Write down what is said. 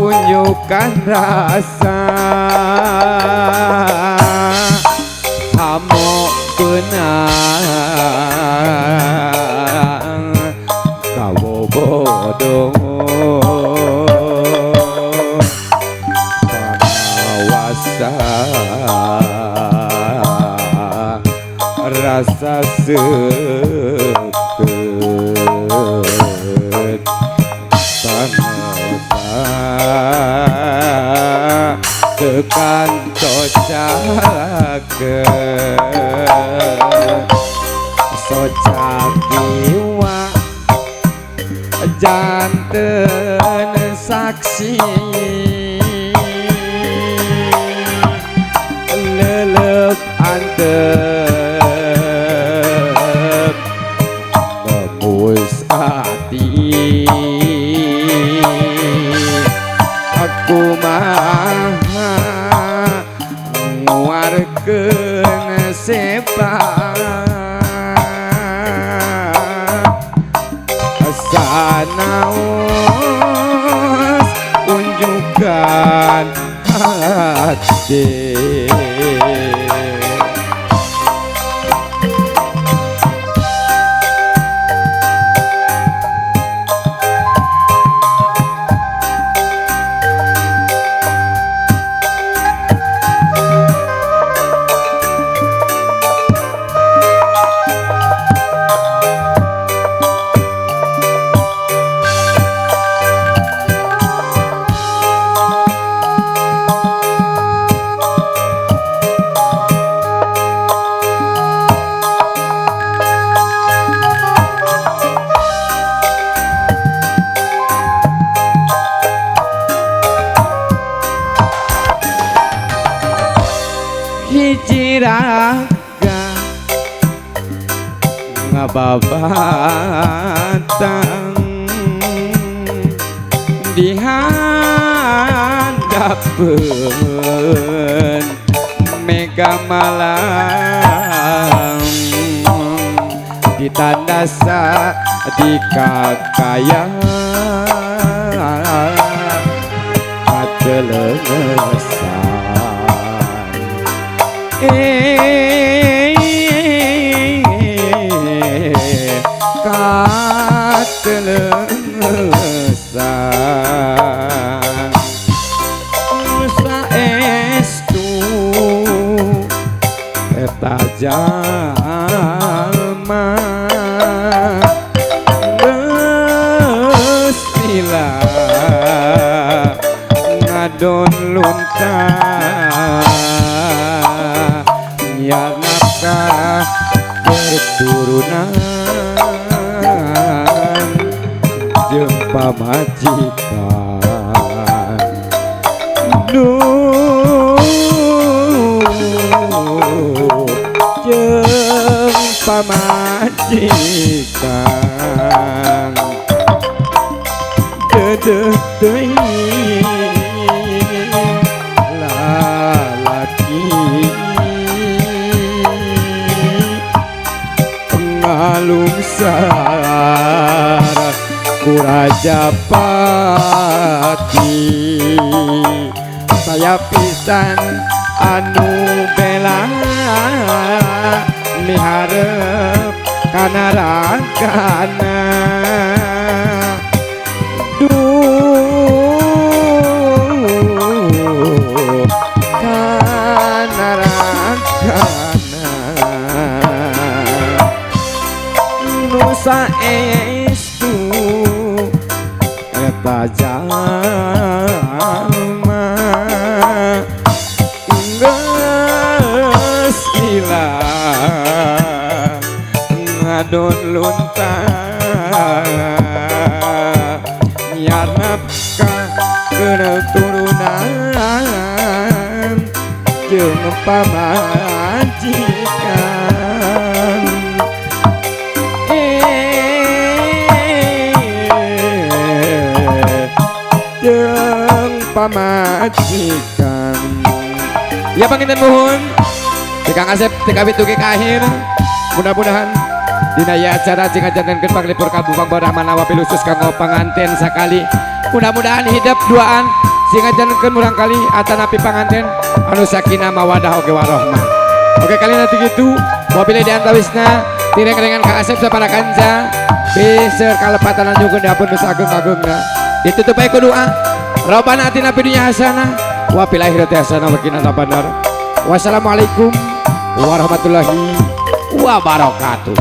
punjukkan rasa kamu kenang kamu bodoh penawasa rasa seket tekan socak jiwa janten saksi lelep antep tembus hati aku mah nguarkeun sepak sanaos unjukkan hati hiji raga ngababatang dihadapeun mega malam ditandasa di kakaya katelengesan katelengesan saestu eta jalma geus lila ngadon luntang ya nafkah keturunan jeung pamajikan duh jeung pamajikan dedeh teuing lalaki ngalungsar ku Rajapati saya pisan anu bela miharep kana ragana duh kana ragana nu saestu eta jalma geus ilang ngadon luntang nyiar nafkah keturunan jeung pamajikan jeung pamajikan. Ya panginten nuhun Kang Asep TKB tuki ke akhir, mudah-mudahan dina ya acara jeung ngajantenkeun panglipur kabupang Barahman wabil khusus kanggo panganten sakali. Mudah-mudahan hidup duaan sing ngajantenkeun urang kali atanapi panganten anu sakinah mawadah oge warahmah. Oke kali nanti gitu mobilnya diantawisna tireng-rengan ka Asep sapana kanca beser kalepatan nyugun dapun nusa agung-agungna ditutup bae ku doa Rabbana atina fid dunya hasanah wa fil akhirati hasanah wa qina adzabannar. Wassalamualaikum warahmatullahi wabarakatuh.